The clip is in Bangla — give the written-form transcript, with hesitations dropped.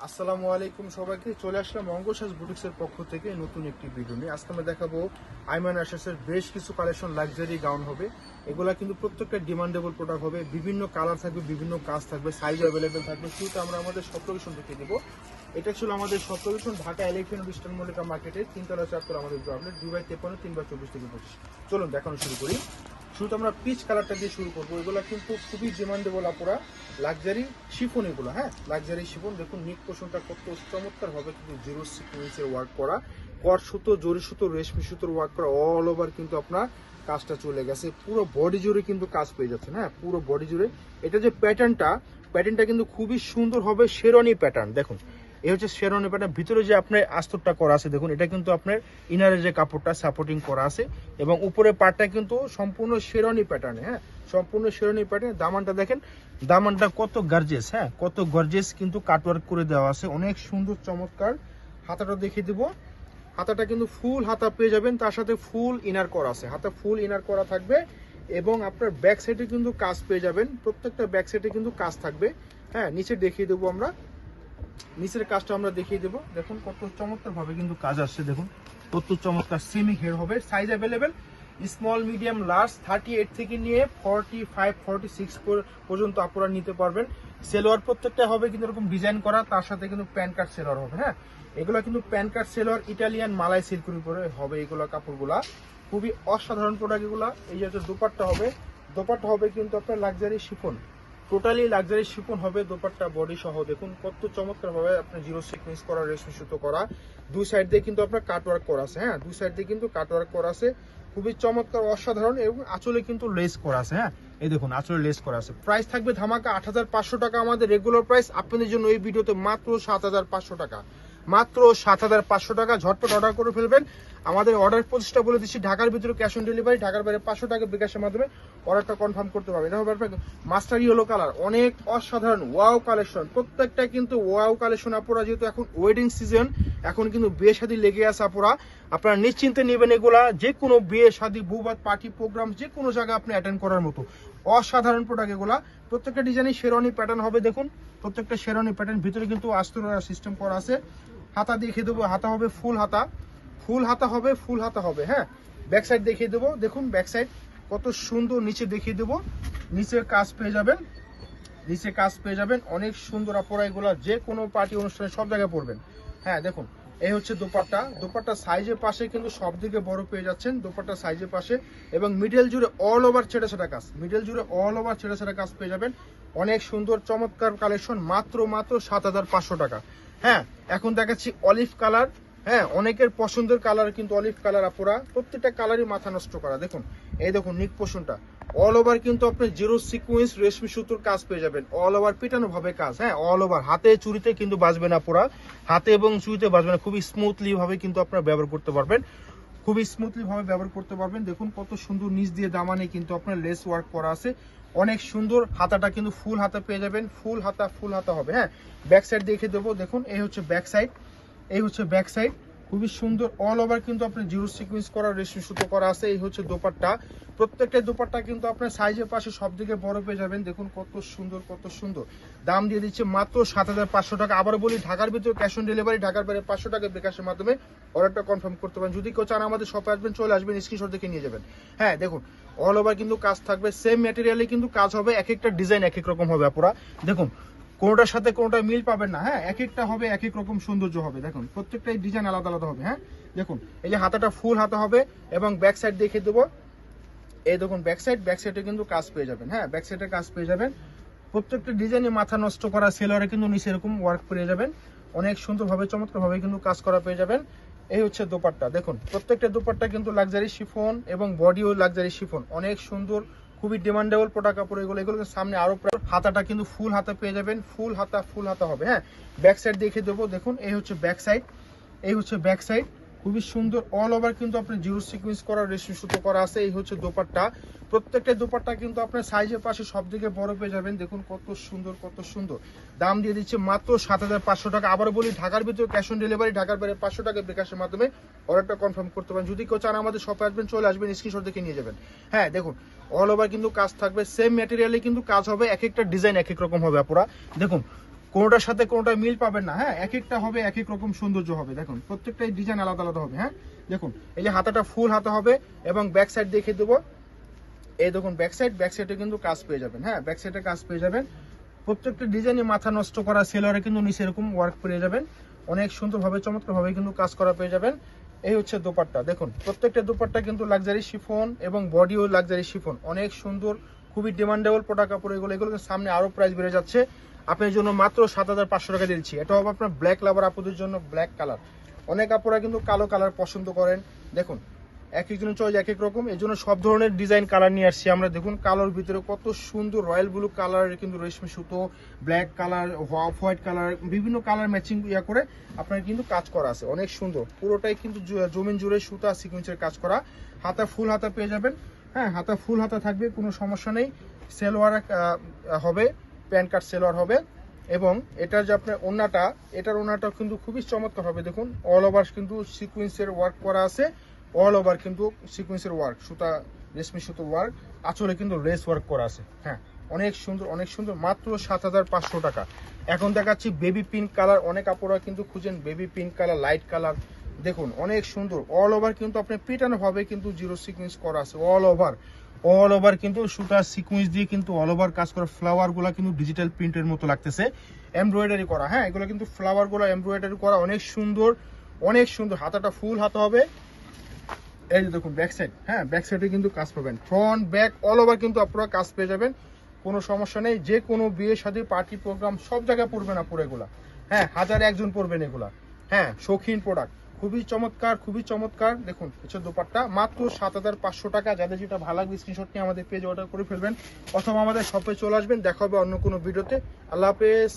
আসসালামু আলাইকুম সবাইকে। চলে আসলাম অঙ্গসাজ বুটিক্সের পক্ষ থেকে নতুন একটি ভিডিও নিয়ে। আজকে আমরা দেখাবো আইমান আশাসের বেশ কিছু কালেকশন লাক্সারি গাউন হবে। এগুলা কিন্তু প্রত্যেকটা ডিমান্ডেবল প্রোডাক্ট হবে, বিভিন্ন কালার থাকবে, বিভিন্ন কাজ থাকবে, সাইজ অ্যাভেলেবেল থাকবে। শুরুতে আমরা আমাদের শপ লোকেশন দেখিয়ে দেবো। এটা ছিল আমাদের shop location Dhaka elephant road eastern Mallika মার্কেটে 3তলা 4তলা আমাদের আউটলেট 2/53 3/24 থেকে 25। চলুন দেখানো শুরু করি। শুরুতে আমরা পিচ কালারটা দিয়ে শুরু করবো। এগুলো কিন্তু খুবই ডিমান্ডেবল আপুরা, লাক্সারি শিফন এগুলো। হ্যাঁ, লাক্সারি শিফন। দেখুন নিক পোষণটা কত চমৎকার হবে, কিন্তু জিরো সিকোয়েন্সের ওয়ার্ক করা, কট সুতো, জরি সুতো, রেশমি সুতোর ওয়ার্ক করা, অল ওভার কিন্তু আপনার কাজটা চলে গেছে। পুরো বডি জুড়ে কিন্তু কাজ পেয়ে যাচ্ছেন। হ্যাঁ, পুরো বডি জুড়ে। এটা যে প্যাটার্নটা কিন্তু খুবই সুন্দর হবে, শেরওয়ানি প্যাটার্ন। দেখুন এই হচ্ছে শেরওয়ানি প্যাটার্ন। ভিতরে যে আপনার আস্তরটা করা আছে দেখুন, এটা কিন্তু আপনার ইনারের যে কাপড়টা সাপোর্টিং করা আছে, এবং উপরে পাটটা কিন্তু সম্পূর্ণ শেরওয়ানি প্যাটার্নে। হ্যাঁ, সম্পূর্ণ শেরওয়ানি প্যাটার্নে। দামানটা দেখেন, দামানটা কত গর্জিয়াস। হ্যাঁ, কত গর্জিয়াস কিন্তু কাটওয়ার্ক করে দেওয়া আছে, অনেক সুন্দর চমৎকার। হাতাটা দেখিয়ে দিব। হাতাটা কিন্তু ফুল হাতা পেয়ে যাবেন, তার সাথে ফুল ইনার করা আছে, হাতা ফুল ইনার করা থাকবে। এবং আপনার ব্যাক সাইডে কিন্তু কাজ পেয়ে যাবেন, প্রত্যেকটা ব্যাক সাইডে কিন্তু কাজ থাকবে। হ্যাঁ, নিচে দেখিয়ে দেবো আমরা, নিচের কাজটা আমরা দেখিয়ে দেবো। দেখুন কত চমৎকার ভাবে কিন্তু কাজ আসছে, দেখুন কত চমৎকার। সেমি হেয়ার হবে, size available small, medium, large 38 থেকে নিয়ে 45 46 পর্যন্ত আপনারা নিতে পারবেন। সেলোয়ার প্রত্যেকটা হবে কিন্তু এরকম ডিজাইন করা, তার সাথে কিন্তু প্যান্ট কাট সেলোয়ার হবে। হ্যাঁ, এগুলো কিন্তু প্যান্ট কাট সেলোয়ার, ইটালিয়ান মালাই সিল্কের উপরে হবে এগুলো কাপড়গুলা। খুবই অসাধারণ প্রোডাক্ট এগুলা। এই যে দোপাট্টা হবে, দোপাট্টা হবে কিন্তু আপনার luxury chiffon, totally luxury chiffon হবে দোপাট্টা বডি সহ। দেখুন কত চমৎকার ভাবে আপনার জিরো সিকোয়েন্স করা, রেশমি সুতো করা, দুই সাইড দিয়ে কিন্তু আপনার কাটওয়ার্ক করা আছে। হ্যাঁ, দুই সাইড দিয়ে কিন্তু কাটওয়ার্ক করা আছে, খুবই চমৎকার, অসাধারণ। এবং আঁচলে কিন্তু লেস করা আছে। হ্যাঁ, এই দেখুন আঁচলে লেস করা আছে। প্রাইস থাকবে ধামাকা 8500 টাকা আমাদের রেগুলার প্রাইস। আপনাদের জন্য এই ভিডিওতে মাত্র 7500 টাকা, মাত্র 7500 টাকা। ঝটপট অর্ডার করে ফেলবেন। আমাদের অর্ডার প্রসেসটা বলে দিচ্ছি, ঢাকার ভিতরে ক্যাশ অন ডেলিভারি, ঢাকার বাইরে 500 টাকা বিকাশের মাধ্যমে অর্ডারটা কনফার্ম করতে পারবেন। এটা হবে মাস্টার ইয়েলো কালার, অনেক অসাধারণ ওয়াও কালেকশন, প্রত্যেকটা কিন্তু ওয়াও কালেকশন। আপনারা যেহেতু এখন ওয়েডিং সিজন, এখন কিন্তু বিয়ে শাদী লেগে আছে আপুরা, আপনারা নিশ্চিন্তে নেবেন এগুলা। যে কোনো বিয়ে শাদী, বউভাত, পার্টি প্রোগ্রাম, যে কোনো জায়গায় আপনি অ্যাটেন্ড করার মতো অসাধারণ প্রোডাক্ট এগুলা। প্রত্যেকটা ডিজাইনে শেরওয়ানি প্যাটার্ন হবে। দেখুন প্রত্যেকটা শেরওয়ানি প্যাটার্ন, ভিতরে কিন্তু আস্তর সিস্টেম করা আছে। হাতা দেখিয়ে দেবো, হাতা হবে ফুল হাতা, ফুল হাতা হবে, ফুল হাতা হবে। হ্যাঁ, ব্যাক সাইড দেখিয়ে দেবো। দেখুন ব্যাক সাইড কত সুন্দর, নিচে দেখিয়ে দেবো, নিচের কাজ পেয়ে যাবেন, নিচে কাজ পেয়ে যাবেন, অনেক সুন্দর। আপনারা এগুলা যে কোনো পার্টি অনুষ্ঠানে সব জায়গায় পরবেন। হ্যাঁ, দেখুন এই হচ্ছে দোপাট্টা, দোপাট্টা সাইজের পাশে কিন্তু সব দিকে বড় পেয়ে যাচ্ছেন, দোপাট্টা সাইজের পাশে। এবং মিডল জুড়ে অল ওভার ছেড়া ছেড়া কাজ, মিডল জুড়ে অল ওভার ছেড়া ছেড়া কাজ পেয়ে যাবেন। অনেক সুন্দর চমৎকার কালেকশন, মাত্র 7500 টাকা। হ্যাঁ, এখন দেখাচ্ছি অলিভ কালার। হ্যাঁ, অনেকের পছন্দের কালার কিন্তু অলিভ কালার। আপুরা প্রত্যেকটা কালারই মাথা নষ্ট করা। দেখুন এই দেখুন নিক পোষণটা অল ওভার কিন্তু আপনি জিরো সিকোয়েন্স রেশমি সুতোর কাজ পেয়ে যাবেন, অল ওভার পিটানো ভাবে কাজ। হ্যাঁ, অল ওভার, হাতে চুরিতে কিন্তু বাজবে না পুরা, হাতে এবং চুরিতে বাজবে না, খুবই স্মুথলি ভাবে কিন্তু আপনারা ব্যবহার করতে পারবেন, খুবই স্মুথলি ভাবে ব্যবহার করতে পারবেন। দেখুন কত সুন্দর, নিচ দিয়ে দামানে কিন্তু আপনার লেস ওয়ার্ক করা আছে, অনেক সুন্দর। হাতাটা কিন্তু ফুল হাতা পেয়ে যাবেন, ফুল হাতা, ফুল হাতা হবে। হ্যাঁ, ব্যাক সাইড দেখে দেবো। দেখুন এই হচ্ছে ব্যাক সাইড, এই হচ্ছে ব্যাক সাইড, খুবই সুন্দর। অল ওভার কিন্তু আপনার জিরো সিকোয়েন্স করা, রেশমি সুতো করা আছে। এই হচ্ছে দোপাট্টা, প্রত্যেকটা দোপাট্টা কিন্তু আপনার সাইজের পাশে সব দিকে বড় পেয়ে যাবেন। দেখুন কত সুন্দর, কত সুন্দর। দাম দিয়ে দিচ্ছে মাত্র 7500 টাকা। আবার বলি, ঢাকার ভিতরে ক্যাশ অন ডেলিভারি, ঢাকার বাইরে 500 টাকা বিকাশের মাধ্যমে অর্ডারটা কনফার্ম করতে পারেন। যদি কেউ চান আমাদের শপে আসবেন, চলে আসবেন, স্ক্রিনশট দেখে নিয়ে যাবেন। হ্যাঁ, দেখুন অল ওভার কিন্তু কাজ থাকবে, সেম ম্যাটেরিয়ালে কিন্তু কাজ হবে, এক একটা ডিজাইন এক এক রকম হবে আপুরা। দেখুন কোনোটার সাথে কোনোটা মিল পাবেন না। হ্যাঁ, এক একটা হবে এক এক রকম সৌন্দর্য হবে। দেখুন প্রত্যেকটাই ডিজাইন আলাদা আলাদা হবে। হ্যাঁ, দেখুন এই যে হাতাটা ফুল হাতা হবে, এবং ব্যাক সাইড দেখিয়ে দেবো। এই দেখুন ব্যাক সাইড, ব্যাক সাইডে কিন্তু কাজ পেয়ে যাবেন। হ্যাঁ, ব্যাক সাইডে কাজ পেয়ে যাবেন। প্রত্যেকটা ডিজাইনে মাথা নষ্ট করা, সেলরে কিন্তু নিচে এরকম ওয়ার্ক পেয়ে যাবেন, অনেক সুন্দরভাবে চমৎকারভাবে কিন্তু কাজ করা পেয়ে যাবেন। এই হচ্ছে দোপাট্টা। দেখুন প্রত্যেকটা দোপাট্টা কিন্তু লাক্সারি শিফন, এবং বডিও লাক্সারি শিফন, অনেক সুন্দর, খুবই ডিমান্ডেবল প্রোডাক্ট কাপড় এগুলো। এগুলো সামনে আরো হাতাটা কিন্তু ফুল হাতা পেয়ে যাবেন, ফুল হাতা, ফুল হাতা হবে। হ্যাঁ, ব্যাক সাইড দেখে দেবো। দেখুন এই হচ্ছে ব্যাক সাইড, এই হচ্ছে ব্যাক সাইড, খুবই সুন্দর। অল ওভার কিন্তু আপনার জিরো সিকোয়েন্স করা, রেশমি সুতো করা আছে। এই হচ্ছে দোপাট্টা, প্রত্যেকটা দোপাট্টা কিন্তু আপনার সাইজের পাশে সব দিকে বড় পেয়ে যাবেন। দেখুন কত সুন্দর, কত সুন্দর। দাম দিয়ে দিচ্ছে মাত্র 7500 টাকা। আবার বলি, ঢাকার ভিতরে ক্যাশ অন ডেলিভারি, ঢাকার বাইরে 500 টাকা বিকাশের মাধ্যমে অর্ডারটা কনফার্ম করতে পারেন। যদি কেউ চান আমাদের শপে আসবেন, চলে আসবেন, স্ক্রিনশট দেখে নিয়ে যাবেন। হ্যাঁ, দেখুন অল ওভার কিন্তু কাজ থাকবে, সেম ম্যাটেরিয়ালে কিন্তু কাজ হবে, এক একটা ডিজাইন এক এক রকম হবে আপুরা। দেখুন কোনোটার সাথে কোনোটা মিল পাবেন না। হ্যাঁ, এক একটা হবে এক এক রকম সৌন্দর্য হবে। দেখুন প্রত্যেকটাই ডিজাইন আলাদা আলাদা হবে। হ্যাঁ দেখুন এই যে হাতাটা ফুল হাতা হবে এবং ব্যাক সাইড দেখিয়ে দেবো। এই দেখুন ব্যাক সাইডে কিন্তু কাজ পেয়ে যাবেন। হ্যাঁ, ব্যাক সাইডে কাজ পেয়ে যাবেন। প্রত্যেকটা ডিজাইনে মাথা নষ্ট করা সেলোয়ারে কিন্তু নিচে এরকম ওয়ার্ক পেয়ে যাবেন। অনেক সুন্দরভাবে চমৎকারভাবে কিন্তু কাজ করা পেয়ে যাবেন। এই হচ্ছে দোপাট্টা। দেখুন প্রত্যেকটা দোপাট্টা কিন্তু লাক্সারি শিফন এবং বডিও লাক্সারি শিফন, অনেক সুন্দর, খুবই ডিমান্ডেবল প্রোডাক্ট কাপড় এগুলো। এগুলো সামনে আরো প্রাইস বেড়ে যাচ্ছে। আপনার জন্য মাত্র 7,500 টাকা দিচ্ছি। এটা হবে আপনার ব্ল্যাক লাভার আপুদের জন্য, ব্ল্যাক কালার। অনেক আপুরা কিন্তু কালো কালার পছন্দ করেন। দেখুন এক একজনের চয়েস এক এক রকম, এই জন্য সব ধরনের ডিজাইন কালার নিয়ে আসছি আমরা। দেখুন কালোর ভিতরে কত সুন্দর রয়্যাল ব্লু কালারের কিন্তু রেশমি সুতো, black colour, off white colour, বিভিন্ন কালার ম্যাচিং করে আপনার কিন্তু কাজ করা আছে, অনেক সুন্দর। পুরোটাই কিন্তু জমিন জুড়ে সুতা সিকুয়েন্সের কাজ করা। হাতা ফুল হাতা পেয়ে যাবেন। হ্যাঁ, হাতা ফুল হাতা থাকবে, কোনো সমস্যা নেই। সেলোয়ার হবে, প্যান্ট কাট সেলোয়ার হবে। এবং এটার যে আপনার ওড়নাটা, এটার ওড়নাটা কিন্তু খুবই চমৎকার হবে। দেখুন অল ওভার কিন্তু সিকুয়েন্সের ওয়ার্ক করা আছে, অল ওভার কিন্তু সিকুয়েন্সের ওয়ার্ক, সুতা রেশমি সুতোর ওয়ার্ক, আঁচলে কিন্তু লেস ওয়ার্ক করা আছে। হ্যাঁ, অনেক সুন্দর অনেক সুন্দর, মাত্র 7,500 টাকা। এখন দেখাচ্ছি বেবি পিঙ্ক কালার। অনেক আপুরা কিন্তু খুঁজেন baby pink colour, light colour. দেখুন অনেক সুন্দর, অল ওভার কিন্তু আপনি পিটানো ভাবে কিন্তু জিরো সিকুয়েন্স করা আছে। অল ওভার কিন্তু সুতা সিকুয়েন্স দিয়ে কিন্তু অল ওভার কাজ করা। ফ্লাওয়ার গুলা কিন্তু ডিজিটাল প্রিন্টের মতো লাগতেছে, এমব্রয়ডারি করা। হ্যাঁ, এগুলো কিন্তু ফ্লাওয়ার গুলা এমব্রয়ডারি করা, অনেক সুন্দর অনেক সুন্দর। হাতাটা ফুল হাতা হবে। এই যে দেখুন ব্যাক সাইড। হ্যাঁ, ব্যাক সাইডে কিন্তু কাজ পাবেন, ফ্রন্ট ব্যাক অল ওভার কিন্তু আপনারা কাজ পেয়ে যাবেন। কোনো সমস্যা নেই, যে কোনো বিয়ে শাদী পার্টি প্রোগ্রাম সব জায়গায় পরবেন আপুরা এগুলা। হ্যাঁ, 1001 পরবেন এগুলা। হ্যাঁ, শৌখিন প্রোডাক্ট, খুবই চমৎকার খুবই চমৎকার। দেখুন হচ্ছে দোপাট্টা, মাত্র 7,500 টাকা। যাদের যেটা ভালো লাগবে স্ক্রিনশট নিয়ে আমাদের পেজে অর্ডার করে ফেলবেন, অথবা আমাদের শপে চলে আসবেন। দেখা হবে অন্য কোনো ভিডিওতে। আল্লাহ হাফেজ।